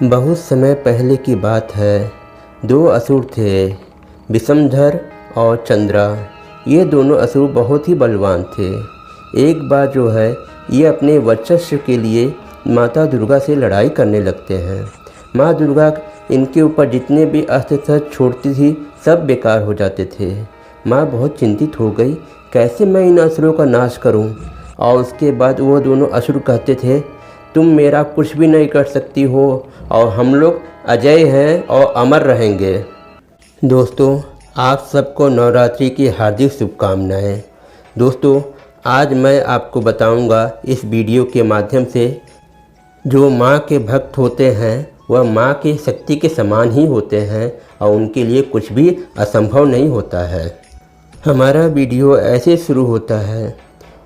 बहुत समय पहले की बात है। दो असुर थे, विषमधर और चंद्रा। ये दोनों असुर बहुत ही बलवान थे। एक बार जो है ये अपने वर्चस्व के लिए माता दुर्गा से लड़ाई करने लगते हैं। माँ दुर्गा इनके ऊपर जितने भी अस्त्र शस्त्र छोड़ती थी सब बेकार हो जाते थे। माँ बहुत चिंतित हो गई, कैसे मैं इन असुरों का नाश करूं। और उसके बाद वो दोनों असुर कहते थे, तुम मेरा कुछ भी नहीं कर सकती हो और हम लोग अजय हैं और अमर रहेंगे। दोस्तों, आप सबको नवरात्रि की हार्दिक शुभकामनाएं। दोस्तों, आज मैं आपको बताऊंगा इस वीडियो के माध्यम से, जो माँ के भक्त होते हैं वह माँ की शक्ति के समान ही होते हैं और उनके लिए कुछ भी असंभव नहीं होता है। हमारा वीडियो ऐसे शुरू होता है।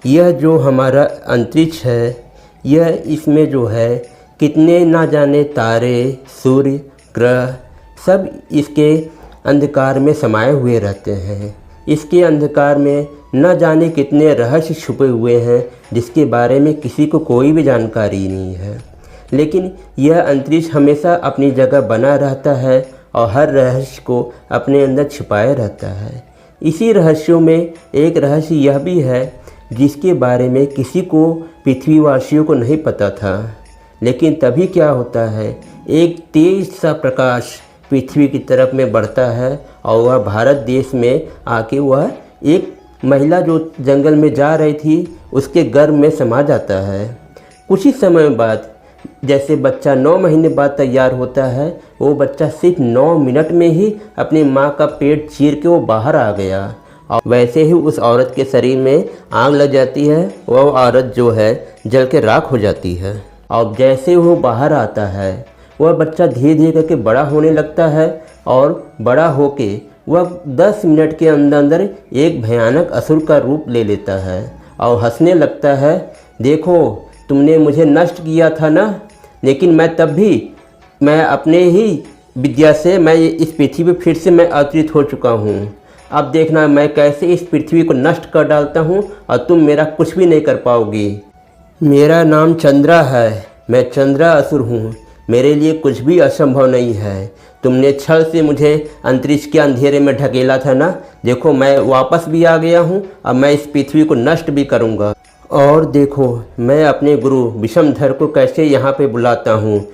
यह जो हमारा अंतरिक्ष है, यह इसमें जो है कितने ना जाने तारे, सूर्य, ग्रह सब इसके अंधकार में समाये हुए रहते हैं। इसके अंधकार में न जाने कितने रहस्य छुपे हुए हैं जिसके बारे में किसी को कोई भी जानकारी नहीं है। लेकिन यह अंतरिक्ष हमेशा अपनी जगह बना रहता है और हर रहस्य को अपने अंदर छिपाए रहता है। इसी रहस्यों में एक रहस्य यह भी है जिसके बारे में किसी को, पृथ्वीवासियों को नहीं पता था। लेकिन तभी क्या होता है, एक तेज सा प्रकाश पृथ्वी की तरफ में बढ़ता है और वह भारत देश में आके वह एक महिला जो जंगल में जा रही थी उसके गर्भ में समा जाता है। कुछ ही समय बाद जैसे बच्चा 9 महीने बाद तैयार होता है, वो बच्चा सिर्फ 9 मिनट में ही अपनी माँ का पेट चीर के वो बाहर आ गया। और वैसे ही उस औरत के शरीर में आग लग जाती है, वह औरत जो है जल के राख हो जाती है। और जैसे वो बाहर आता है वह बच्चा धीरे धीरे करके बड़ा होने लगता है और बड़ा होके वह 10 मिनट के अंदर अंदर एक भयानक असुर का रूप ले लेता है और हंसने लगता है, देखो तुमने मुझे नष्ट किया था ना, लेकिन मैं अपने ही विद्या से मैं इस पृथ्वी पर फिर से मैं अवतरित हो चुका हूँ। अब देखना मैं कैसे इस पृथ्वी को नष्ट कर डालता हूँ और तुम मेरा कुछ भी नहीं कर पाओगी। मेरा नाम चंद्रा है, मैं चंद्रा असुर हूँ, मेरे लिए कुछ भी असंभव नहीं है। तुमने छल से मुझे अंतरिक्ष के अंधेरे में ढकेला था ना, देखो मैं वापस भी आ गया हूँ, अब मैं इस पृथ्वी को नष्ट भी करूँगा। और देखो मैं अपने गुरु विषमधर को कैसे यहाँ पे बुलाता हूँ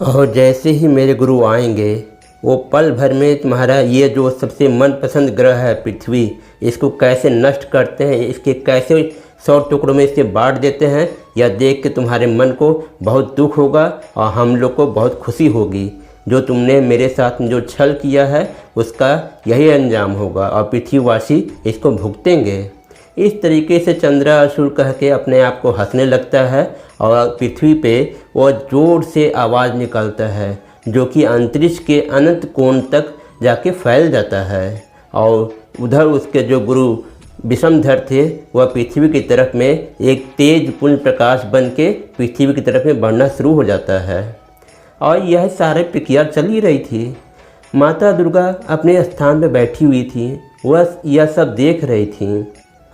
और जैसे ही मेरे गुरु आएंगे वो पल भर में तुम्हारा ये जो सबसे मनपसंद ग्रह है पृथ्वी, इसको कैसे नष्ट करते हैं, इसके कैसे 100 टुकड़ों में इसे बांट देते हैं, यह देख के तुम्हारे मन को बहुत दुख होगा और हम लोग को बहुत खुशी होगी। जो तुमने मेरे साथ जो छल किया है उसका यही अंजाम होगा और पृथ्वीवासी इसको भुगतेंगे। इस तरीके से चंद्रा असुर कह के अपने आप को हंसने लगता है और पृथ्वी पे वह जोर से आवाज़ निकालता है जो कि अंतरिक्ष के अनंत कोण तक जाके फैल जाता है। और उधर उसके जो गुरु विषमधर थे वह पृथ्वी की तरफ में एक तेज पुंज प्रकाश बन के पृथ्वी की तरफ में बढ़ना शुरू हो जाता है। और यह सारे प्रक्रिया चल ही रही थी। माता दुर्गा अपने स्थान पर बैठी हुई थी, वह यह सब देख रही थी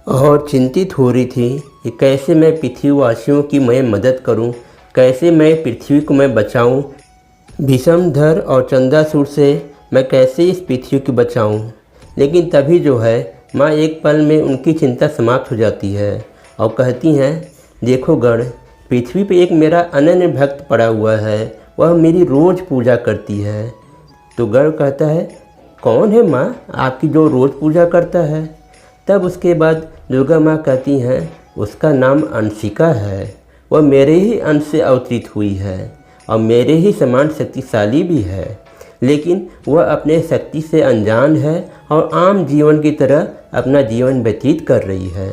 और चिंतित हो रही थी कि कैसे मैं पृथ्वीवासियों की मैं मदद करूं, कैसे मैं पृथ्वी को मैं बचाऊं, विषमधर और चंद्रासुर से मैं कैसे इस पृथ्वी को बचाऊं। लेकिन तभी जो है माँ एक पल में उनकी चिंता समाप्त हो जाती है और कहती हैं, देखो गण, पृथ्वी पे एक मेरा अनन्य भक्त पड़ा हुआ है, वह मेरी रोज़ पूजा करती है। तो गण कहता है, कौन है माँ आपकी जो रोज़ पूजा करता है। तब उसके बाद दुर्गा माँ कहती हैं, उसका नाम अंशिका है, वह मेरे ही अंश से अवतरित हुई है और मेरे ही समान शक्तिशाली भी है, लेकिन वह अपने शक्ति से अनजान है और आम जीवन की तरह अपना जीवन व्यतीत कर रही है।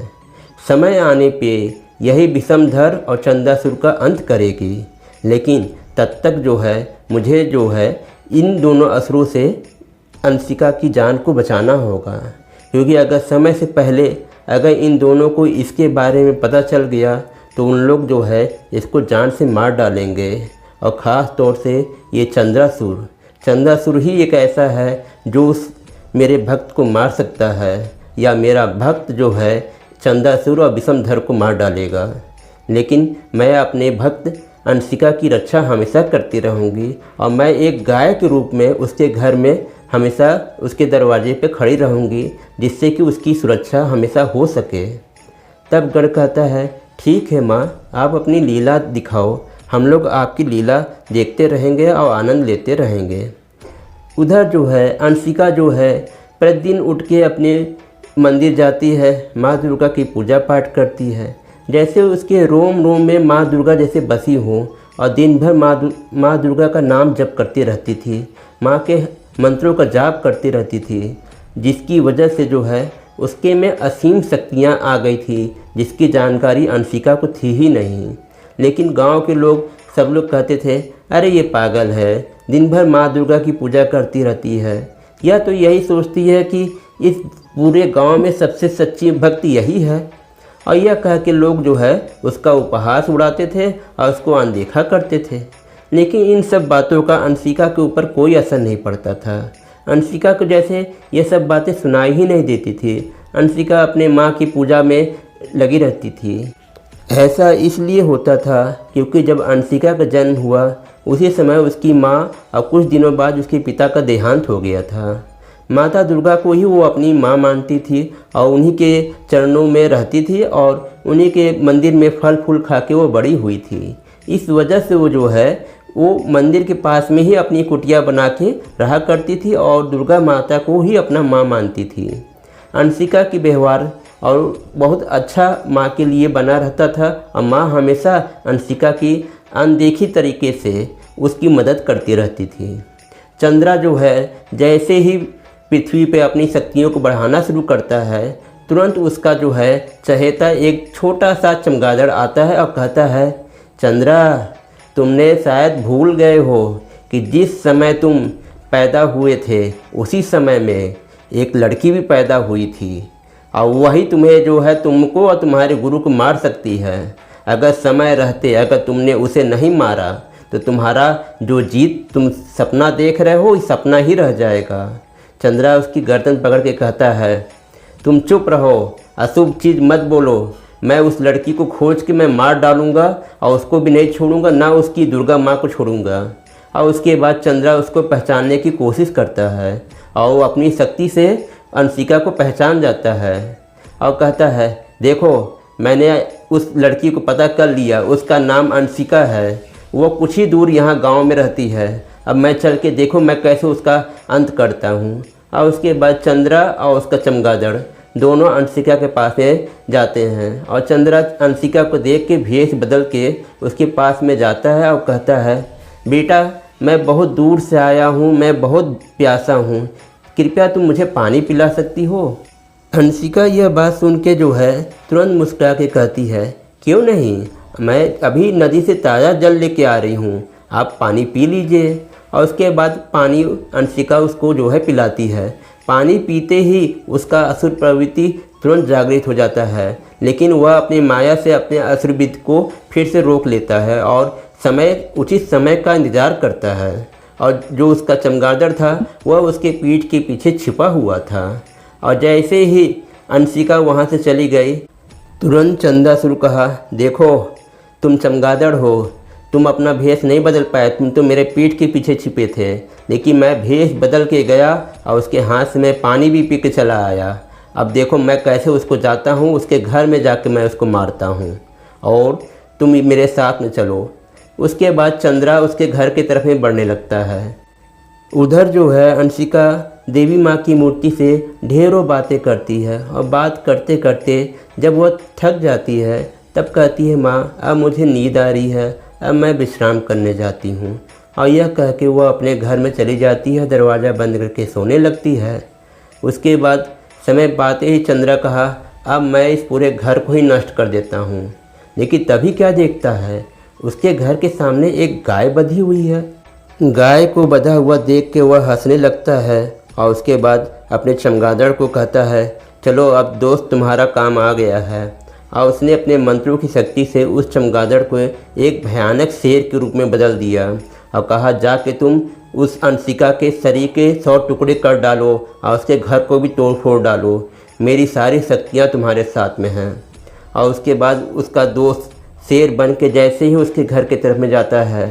समय आने पे यही विषमधर और चंद्रासुर का अंत करेगी, लेकिन तब तक जो है मुझे जो है इन दोनों असुरों से अंशिका की जान को बचाना होगा। क्योंकि अगर समय से पहले अगर इन दोनों को इसके बारे में पता चल गया तो उन लोग जो है इसको जान से मार डालेंगे। और ख़ास तौर से ये चंद्रासुर ही एक ऐसा है जो उस मेरे भक्त को मार सकता है, या मेरा भक्त जो है चंद्रासुर और विषमधर को मार डालेगा। लेकिन मैं अपने भक्त अंशिका की रक्षा हमेशा करती रहूँगी और मैं एक गाय के रूप में उसके घर में हमेशा उसके दरवाजे पे खड़ी रहूँगी, जिससे कि उसकी सुरक्षा हमेशा हो सके। तब गण कहता है, ठीक है माँ, आप अपनी लीला दिखाओ, हम लोग आपकी लीला देखते रहेंगे और आनंद लेते रहेंगे। उधर जो है अंशिका जो है प्रतिदिन उठ के अपने मंदिर जाती है, माँ दुर्गा की पूजा पाठ करती है, जैसे उसके रोम रोम में माँ दुर्गा जैसे बसी हो, और दिन भर माँ दुर्गा का नाम जप करती रहती थी, माँ के मंत्रों का जाप करती रहती थी, जिसकी वजह से जो है उसके में असीम शक्तियाँ आ गई थी, जिसकी जानकारी अंशिका को थी ही नहीं। लेकिन गांव के लोग सब लोग कहते थे, अरे ये पागल है, दिन भर माँ दुर्गा की पूजा करती रहती है, या तो यही सोचती है कि इस पूरे गांव में सबसे सच्ची भक्ति यही है। और यह कह के लोग जो है उसका उपहास उड़ाते थे और उसको अनदेखा करते थे। लेकिन इन सब बातों का अंशिका के ऊपर कोई असर नहीं पड़ता था। अंशिका को जैसे ये सब बातें सुनाई ही नहीं देती थी। अंशिका अपने माँ की पूजा में लगी रहती थी। ऐसा इसलिए होता था क्योंकि जब अंशिका का जन्म हुआ उसी समय उसकी माँ और कुछ दिनों बाद उसके पिता का देहांत हो गया था। माता दुर्गा को ही वो अपनी माँ मानती थी और उन्हीं के चरणों में रहती थी और उन्हीं के मंदिर में फल फूल खा के वो बड़ी हुई थी। इस वजह से वो जो है वो मंदिर के पास में ही अपनी कुटिया बना के रहा करती थी और दुर्गा माता को ही अपना माँ मानती थी। अंशिका की व्यवहार और बहुत अच्छा माँ के लिए बना रहता था और माँ हमेशा अंशिका की अनदेखी तरीके से उसकी मदद करती रहती थी। चंद्रा जो है जैसे ही पृथ्वी पे अपनी शक्तियों को बढ़ाना शुरू करता है, तुरंत उसका जो है चहेता एक छोटा सा चमगादड़ आता है और कहता है, चंद्रा, तुमने शायद भूल गए हो कि जिस समय तुम पैदा हुए थे उसी समय में एक लड़की भी पैदा हुई थी और वही तुम्हें जो है तुमको और तुम्हारे गुरु को मार सकती है। अगर समय रहते अगर तुमने उसे नहीं मारा तो तुम्हारा जो जीत तुम सपना देख रहे हो इस सपना ही रह जाएगा। चंद्रा उसकी गर्दन पकड़ के कहता है, तुम चुप रहो, अशुभ चीज़ मत बोलो, मैं उस लड़की को खोज के मैं मार डालूँगा और उसको भी नहीं छोड़ूंगा, ना उसकी दुर्गा माँ को छोड़ूंगा। और उसके बाद चंद्रा उसको पहचानने की कोशिश करता है और वो अपनी शक्ति से अंशिका को पहचान जाता है और कहता है, देखो मैंने उस लड़की को पता कर लिया, उसका नाम अंशिका है, वो कुछ ही दूर यहाँ गांव में रहती है, अब मैं चल के देखो मैं कैसे उसका अंत करता हूँ। और उसके बाद चंद्रा और उसका चमगादड़ दोनों अंशिका के पास में जाते हैं और चंद्रा अंशिका को देख के भेष बदल के उसके पास में जाता है और कहता है, बेटा मैं बहुत दूर से आया हूँ, मैं बहुत प्यासा हूँ, कृपया तुम मुझे पानी पिला सकती हो। अंशिका यह बात सुन के जो है तुरंत मुस्कुरा के कहती है, क्यों नहीं, मैं अभी नदी से ताज़ा जल लेके आ रही हूँ, आप पानी पी लीजिए। और उसके बाद पानी अंशिका उसको जो है पिलाती है। पानी पीते ही उसका असुर प्रवृत्ति तुरंत जागृत हो जाता है, लेकिन वह अपनी माया से अपने असुर वृत्ति को फिर से रोक लेता है और उचित समय का इंतज़ार करता है। और जो उसका चमगादड़ था वह उसके पीठ के पीछे छिपा हुआ था। और जैसे ही अंशिका वहाँ से चली गई, तुरंत चंद्रासुर कहा, देखो तुम चमगादड़ हो, तुम अपना भेष नहीं बदल पाए, तुम तो मेरे पीठ के पीछे छिपे थे, लेकिन मैं भेष बदल के गया और उसके हाथ से मैं पानी भी पी के चला आया। अब देखो मैं कैसे उसको जाता हूँ, उसके घर में जाके मैं उसको मारता हूँ और तुम मेरे साथ में चलो। उसके बाद चंद्रा उसके घर की तरफ में बढ़ने लगता है। उधर जो है अंशिका देवी माँ की मूर्ति से ढेरों बातें करती है और बात करते करते जब वह थक जाती है तब कहती है, माँ अब मुझे नींद आ रही है, अब मैं विश्राम करने जाती हूँ। और यह कह के वह अपने घर में चली जाती है, दरवाज़ा बंद करके सोने लगती है। उसके बाद समय पाते ही चंद्रा कहा, अब मैं इस पूरे घर को ही नष्ट कर देता हूँ। लेकिन तभी क्या देखता है, उसके घर के सामने एक गाय बंधी हुई है। गाय को बंधा हुआ देख के वह हंसने लगता है और उसके बाद अपने चमगादड़ को कहता है, चलो अब दोस्त तुम्हारा काम आ गया है। और उसने अपने मंत्रों की शक्ति से उस चमगादड़ को एक भयानक शेर के रूप में बदल दिया और कहा, जाके तुम उस अंशिका के शरीर के 100 टुकड़े कर डालो और उसके घर को भी तोड़ फोड़ डालो, मेरी सारी शक्तियाँ तुम्हारे साथ में हैं। और उसके बाद उसका दोस्त शेर बन के जैसे ही उसके घर के तरफ में जाता है,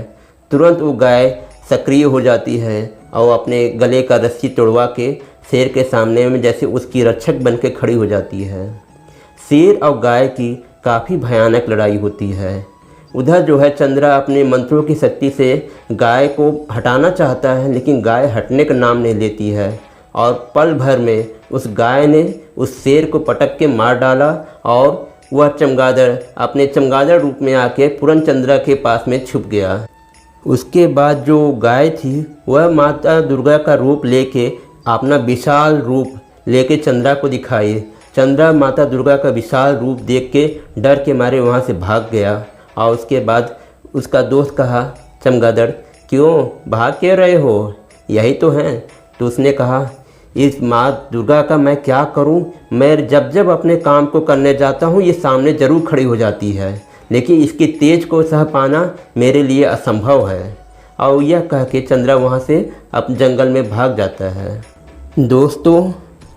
तुरंत वो गाय सक्रिय हो जाती है और अपने गले का रस्सी तोड़वा के शेर के सामने में जैसे उसकी रक्षक बन के खड़ी हो जाती है। शेर और गाय की काफ़ी भयानक लड़ाई होती है। उधर जो है चंद्रा अपने मंत्रों की शक्ति से गाय को हटाना चाहता है, लेकिन गाय हटने का नाम नहीं लेती है और पल भर में उस गाय ने उस शेर को पटक के मार डाला और वह चमगादड़ अपने चमगादड़ रूप में आके पूर्णचंद्रा के पास में छुप गया। उसके बाद जो गाय थी वह माता दुर्गा का रूप लेके अपना विशाल रूप लेके चंद्रा को दिखाई। चंद्रा माता दुर्गा का विशाल रूप देख के डर के मारे वहाँ से भाग गया और उसके बाद उसका दोस्त कहा, चमगादड़ क्यों भाग क्यों रहे हो, यही तो हैं। तो उसने कहा, इस माँ दुर्गा का मैं क्या करूं, मैं जब जब अपने काम को करने जाता हूं ये सामने ज़रूर खड़ी हो जाती है, लेकिन इसकी तेज को सह पाना मेरे लिए असंभव है। और यह कह के चंद्रा वहाँ से अपने जंगल में भाग जाता है। दोस्तों,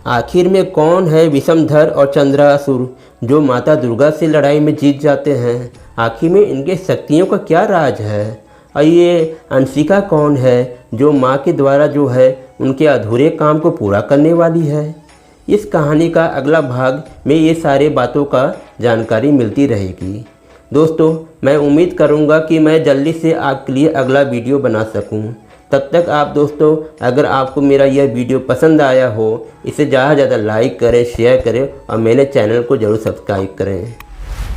आखिर में कौन है विषमधर और चंद्रासुर जो माता दुर्गा से लड़ाई में जीत जाते हैं? आखिर में इनके शक्तियों का क्या राज है? और ये अंशिका कौन है जो माँ के द्वारा जो है उनके अधूरे काम को पूरा करने वाली है? इस कहानी का अगला भाग में ये सारे बातों का जानकारी मिलती रहेगी। दोस्तों, मैं उम्मीद करूँगा कि मैं जल्दी से आपके लिए अगला वीडियो बना सकूँ। तब तक आप दोस्तों, अगर आपको मेरा यह वीडियो पसंद आया हो, इसे ज़्यादा से ज़्यादा लाइक करें, शेयर करें और मेरे चैनल को ज़रूर सब्सक्राइब करें।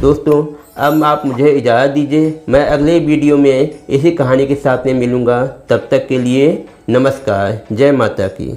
दोस्तों, अब आप मुझे इजाज़त दीजिए, मैं अगले वीडियो में इसी कहानी के साथ में मिलूँगा। तब तक के लिए नमस्कार, जय माता की।